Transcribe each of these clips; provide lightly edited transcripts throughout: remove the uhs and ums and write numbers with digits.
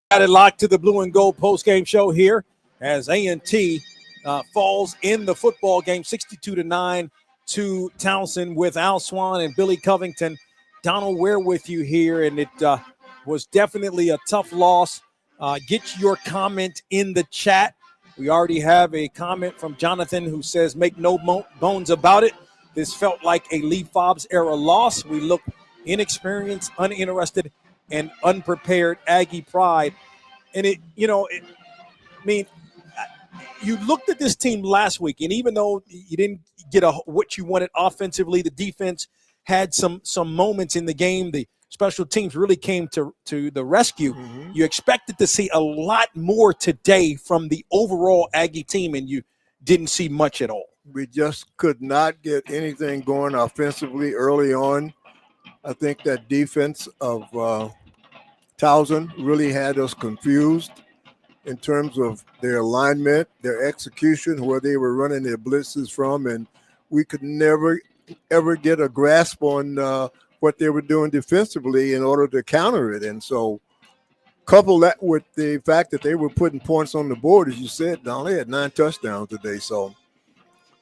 Got it locked to the blue and gold post-game show here as A&T falls in the football game 62-9 to Towson with Al Swann and Billy Covington. Donal, Ware with you here, and it was definitely a tough loss. Get your comment in the chat. We already have a comment from Jonathan who says, make no bones about it. This felt like a Lee Fobbs era loss. We look inexperienced, uninterested, and unprepared. Aggie pride. And you looked at this team last week, and even though you didn't get what you wanted offensively, the defense had some moments in the game. The special teams really came to the rescue. Mm-hmm. You expected to see a lot more today from the overall Aggie team, and you didn't see much at all. We just could not get anything going offensively early on. I think that defense of Towson really had us confused in terms of their alignment, their execution, where they were running their blitzes from, and we could never, ever get a grasp on what they were doing defensively in order to counter it. And so couple that with the fact that they were putting points on the board, as you said, Donal, they had 9 touchdowns today. So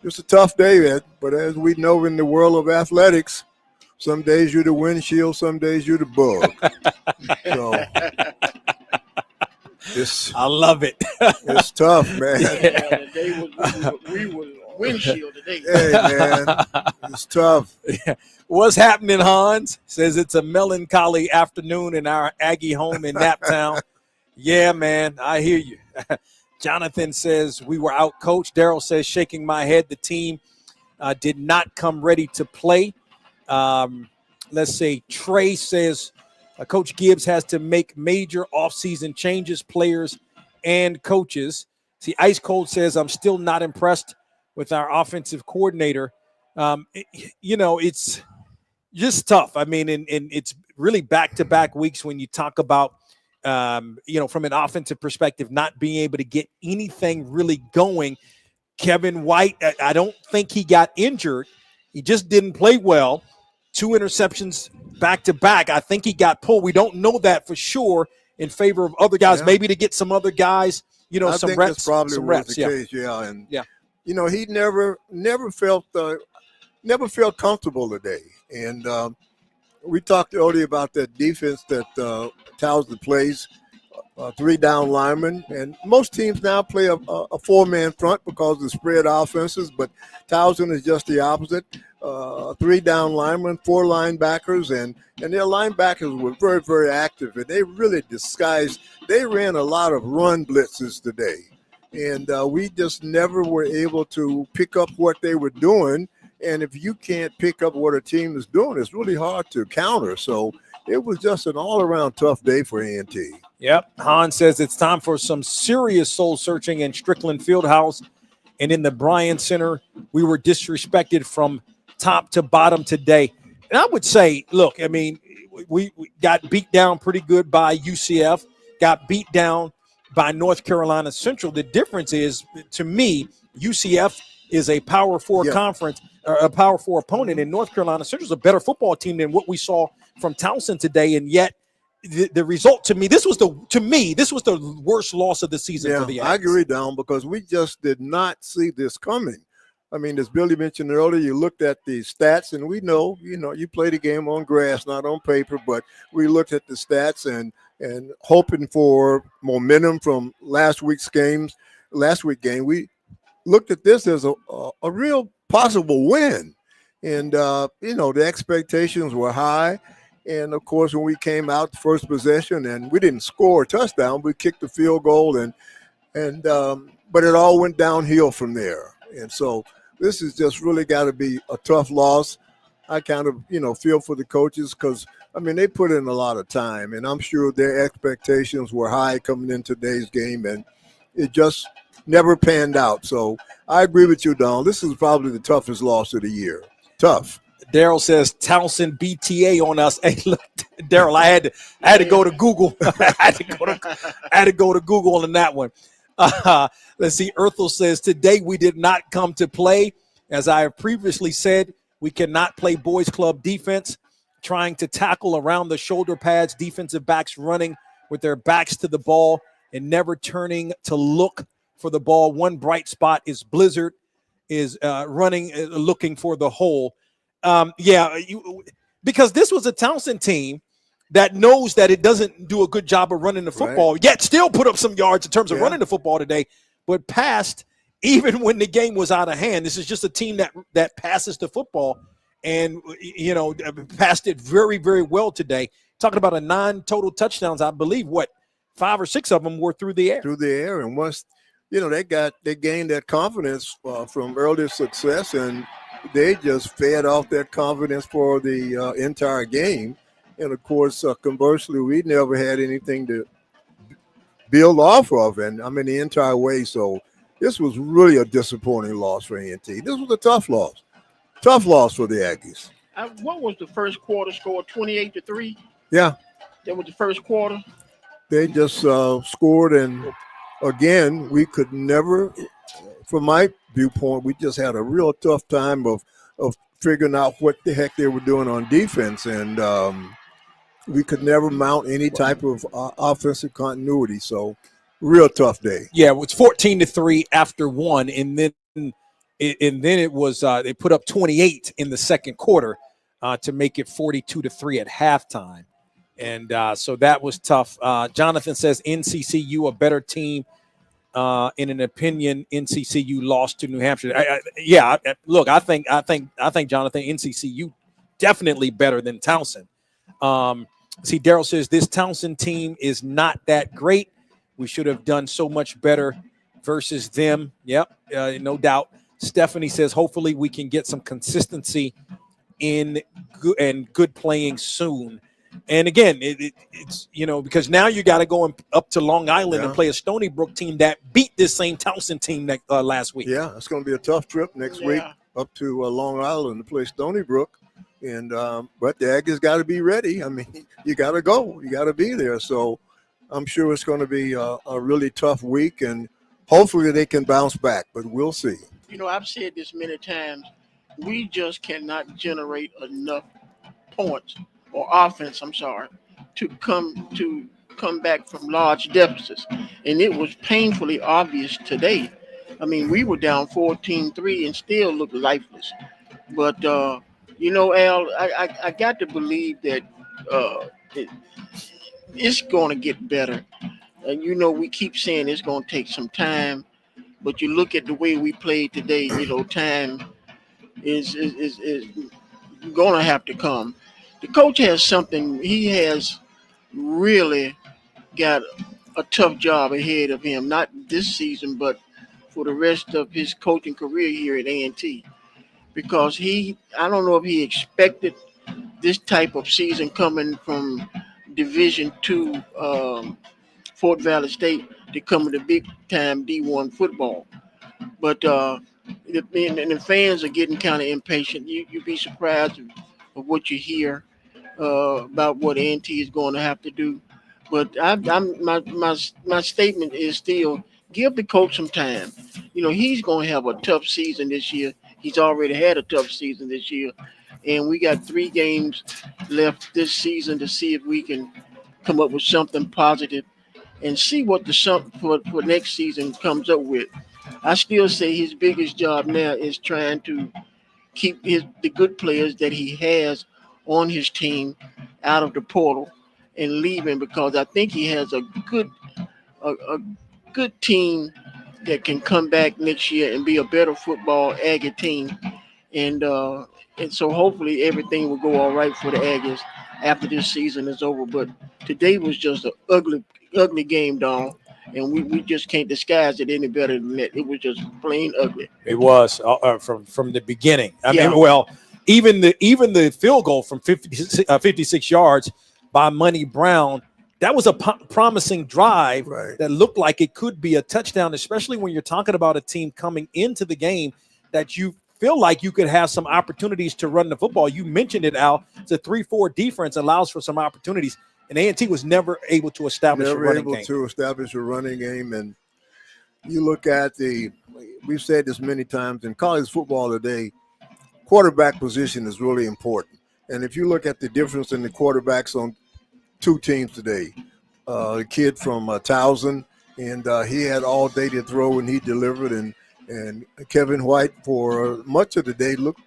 it's a tough day, Ed, but as we know in the world of athletics, some days you're the windshield, some days you're the bug. So I love it. It's tough, man. Yeah, we were windshield today. Hey, man, it's tough. Yeah. What's happening, Hans? Says it's a melancholy afternoon in our Aggie home in Naptown. Yeah, man, I hear you. Jonathan says we were out coached. Daryl says, shaking my head, the team did not come ready to play. Let's say Trey says Coach Gibbs has to make major offseason changes, players and coaches. See, Ice Cold says, I'm still not impressed with our offensive coordinator. It's just tough. I mean, and it's really back-to-back weeks when you talk about, from an offensive perspective, not being able to get anything really going. Kevin White, I don't think he got injured. He just didn't play well. 2 interceptions back-to-back. I think he got pulled. We don't know that for sure in favor of other guys, maybe to get some other guys, I some think reps. That's probably some was reps, the case, And, he never felt comfortable today. And we talked earlier about that defense that Towson plays, 3 down linemen. And most teams now play a 4-man front because of spread offenses, but Towson is just the opposite. 3 down linemen, 4 linebackers, and their linebackers were very, very active, and they really they ran a lot of run blitzes today. And we just never were able to pick up what they were doing. And if you can't pick up what a team is doing, it's really hard to counter. So it was just an all-around tough day for A&T. Yep. Hans says it's time for some serious soul-searching in Strickland Fieldhouse. And in the Bryant Center, we were disrespected from top to bottom today. And I would say, look, I mean, we got beat down pretty good by UCF, got beat down by North Carolina Central. The difference is, to me, UCF is a Power 4 conference, or a Power 4 opponent, and North Carolina Central is a better football team than what we saw from Towson today. And yet, the result to me, this was the worst loss of the season for the Aggies. I agree, Don, because we just did not see this coming. I mean, as Billy mentioned earlier, you looked at the stats, and we know, you play the game on grass, not on paper, but we looked at the stats and hoping for momentum from last week's game. We looked at this as a real possible win. And, the expectations were high. And, of course, when we came out the first possession and we didn't score a touchdown, we kicked the field goal, but it all went downhill from there. And so this has just really got to be a tough loss. I kind of, feel for the coaches because, they put in a lot of time, and I'm sure their expectations were high coming in today's game, and it just never panned out. So I agree with you, Don. This is probably the toughest loss of the year. Tough. Daryl says Towson BTA on us. Hey, look, Daryl, I had to go to Google. I had to go to Google on that one. Let's see. Erthel says today we did not come to play. As I have previously said, we cannot play boys club defense, trying to tackle around the shoulder pads, defensive backs running with their backs to the ball and never turning to look for the ball. One bright spot is Blizzard is running, looking for the hole. Because this was a Towson team that knows that it doesn't do a good job of running the football, yet still put up some yards in terms of running the football today, but passed even when the game was out of hand. This is just a team that passes the football and, passed it very, very well today. Talking about 9 total touchdowns, I believe, 5 or 6 of them were through the air. Through the air. And once, they gained that confidence from earlier success, and they just fed off that confidence for the entire game. And, of course, conversely, we never had anything to build off of, and the entire way. So this was really a disappointing loss for A&T. This was a tough loss. Tough loss for the Aggies. What was the first quarter score? 28-3? Yeah. That was the first quarter? They just scored, and, again, we could never, from my viewpoint, we just had a real tough time of figuring out what the heck they were doing on defense, and we could never mount any type of offensive continuity. So, real tough day. Yeah, it was 14-3 after 1, and then it was they put up 28 in the second quarter to make it 42-3 at halftime, and so that was tough. Jonathan says NCCU a better team. In an opinion, NCCU lost to New Hampshire. Look, I think Jonathan, NCCU definitely better than Towson. See, Daryl says this Towson team is not that great. We should have done so much better versus them. Yep, no doubt. Stephanie says hopefully we can get some consistency in good playing soon. And again, it's because now you got to go up to Long Island and play a Stony Brook team that beat this same Towson team last week. Yeah, it's going to be a tough trip next week up to Long Island to play Stony Brook. And but the Aggies got to be ready. You got to go. You got to be there. So I'm sure it's going to be a really tough week, and hopefully they can bounce back. But we'll see. I've said this many times. We just cannot generate enough points or offense, to come back from large deficits. And it was painfully obvious today. We were down 14-3 and still looked lifeless. But, Al, I got to believe that it's going to get better. And, we keep saying it's going to take some time. But you look at the way we played today, time is going to have to come. The coach has something. He has really got a tough job ahead of him, not this season, but for the rest of his coaching career here at A&T. Because I don't know if he expected this type of season coming from Division II Fort Valley State to come to big-time D1 football. But the fans are getting kind of impatient. You'd be surprised of what you hear about what A&T is going to have to do. But my statement is still give the coach some time. He's going to have a tough season this year. He's already had a tough season this year. And we got 3 games left this season to see if we can come up with something positive and see what for next season comes up with. I still say his biggest job now is trying to keep the good players that he has on his team out of the portal and leaving, because I think he has a good team that can come back next year and be a better football Aggie team. And so hopefully everything will go all right for the Aggies after this season is over. But today was just an ugly game, Donal. And we just can't disguise it any better than that. It was just plain ugly. It was from the beginning. Even the field goal from 56 yards by Money Brown, that was a promising drive that looked like it could be a touchdown, especially when you're talking about a team coming into the game that you feel like you could have some opportunities to run the football. You mentioned it, Al. It's a 3-4 defense, allows for some opportunities. And A&T was never able to establish a running game. Never able to establish a running game. And you look at we've said this many times, in college football today, quarterback position is really important. And if you look at the difference in the quarterbacks on 2 teams today, a kid from Towson, and he had all day to throw, and he delivered. And Kevin White for much of the day looked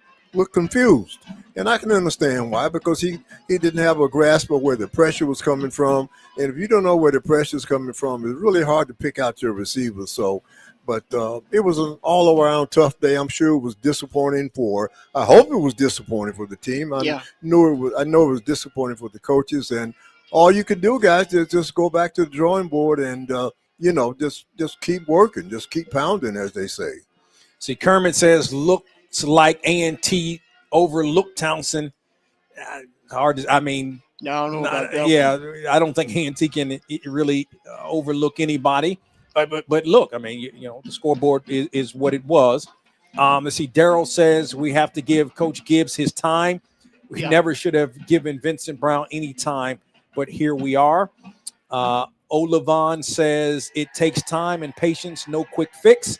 confused, and I can understand why, because he didn't have a grasp of where the pressure was coming from, and if you don't know where the pressure is coming from, it's really hard to pick out your receivers. So. But it was an all-around tough day. I'm sure it was disappointing I hope it was disappointing for the team. I know it was disappointing for the coaches. And all you can do, guys, is just go back to the drawing board and, just keep working. Just keep pounding, as they say. See, Kermit says, looks like A&T overlooked Towson. Hard to, I mean, I don't know about that one. I don't think A&T can really overlook anybody. But look, I mean, the scoreboard is what it was. Let's see. Daryl says we have to give Coach Gibbs his time. We never should have given Vincent Brown any time, but here we are. Olivon says it takes time and patience, no quick fix.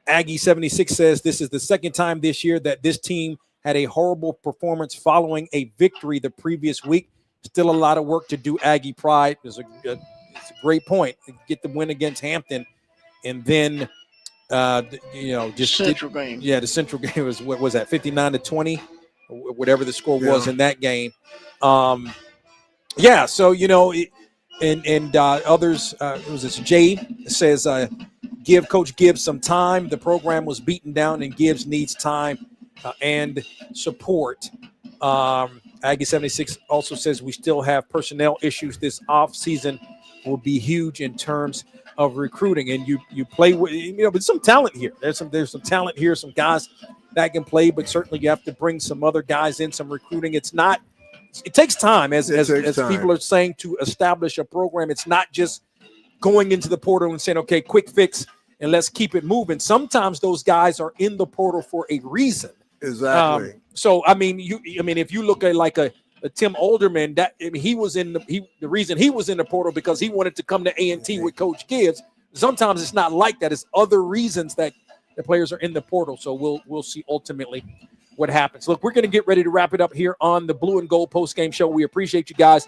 Aggie 76 says this is the second time this year that this team had a horrible performance following a victory the previous week. Still a lot of work to do. Aggie pride is it's a great point. Get the win against Hampton, and then just Central game. Yeah, the Central game was, what was that, 59-20, whatever the score was in that game. So others. It was this Jay says give Coach Gibbs some time. The program was beaten down, and Gibbs needs time and support. Aggie 76 also says we still have personnel issues. This offseason will be huge in terms of recruiting, and you play with but some talent here. There's some talent here, some guys that can play, but certainly you have to bring some other guys in, some recruiting. It takes time, as people are saying, to establish a program. It's not just going into the portal and saying, okay, quick fix and let's keep it moving. Sometimes those guys are in the portal for a reason. Exactly. If you look at like a Tim Alderman, the reason he was in the portal because he wanted to come to A&T with Coach Gibbs. Sometimes it's not like that. It's other reasons that the players are in the portal. So we'll see ultimately what happens. Look, we're going to get ready to wrap it up here on the Blue and Gold postgame show. We appreciate you guys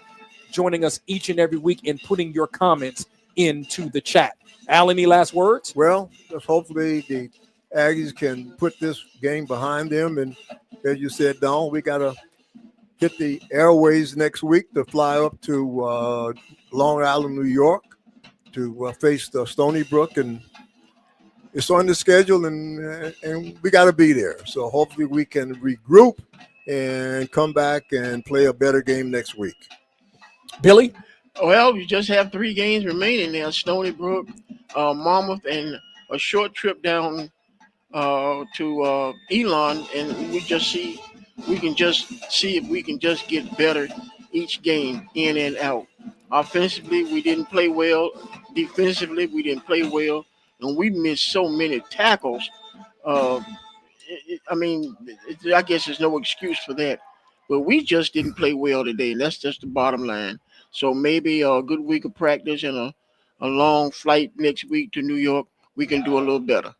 joining us each and every week and putting your comments into the chat. Al, any last words? Well, just hopefully the Aggies can put this game behind them. And as you said, Don, we got to hit the airways next week to fly up to Long Island, New York to face the Stony Brook. And it's on the schedule, and we got to be there. So hopefully we can regroup and come back and play a better game next week. Billy? Well, you just have 3 games remaining there: Stony Brook, Monmouth, and a short trip down to Elon, and we can just see if we can just get better each game, in and out. Offensively, we didn't play well. Defensively, we didn't play well, and we missed so many tackles. I guess there's no excuse for that, but we just didn't play well today, and that's just the bottom line. So maybe a good week of practice and a long flight next week to New York, we can do a little better.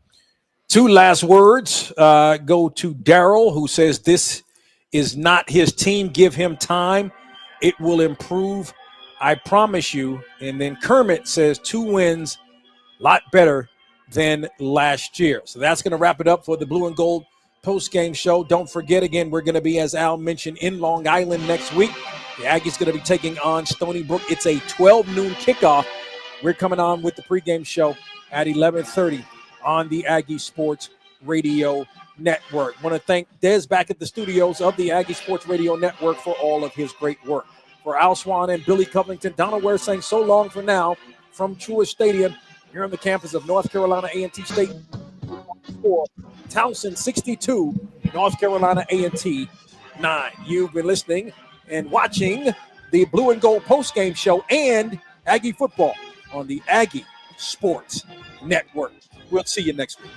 2 last words go to Daryl, who says this is not his team. Give him time. It will improve. I promise you. And then Kermit says 2 wins, a lot better than last year. So that's going to wrap it up for the Blue and Gold post-game show. Don't forget, again, we're going to be, as Al mentioned, in Long Island next week. The Aggies going to be taking on Stony Brook. It's a 12 noon kickoff. We're coming on with the pregame show at 11:30 on the Aggie Sports Radio Network. Want to thank Des back at the studios of the Aggie Sports Radio Network for all of his great work. For Al Swann and Billy Covington, Donal Ware saying so long for now from Truist Stadium here on the campus of North Carolina A&T State. Towson 62, North Carolina A&T 9. You've been listening and watching the Blue and Gold postgame show and Aggie football on the Aggie Sports Network. We'll see you next week.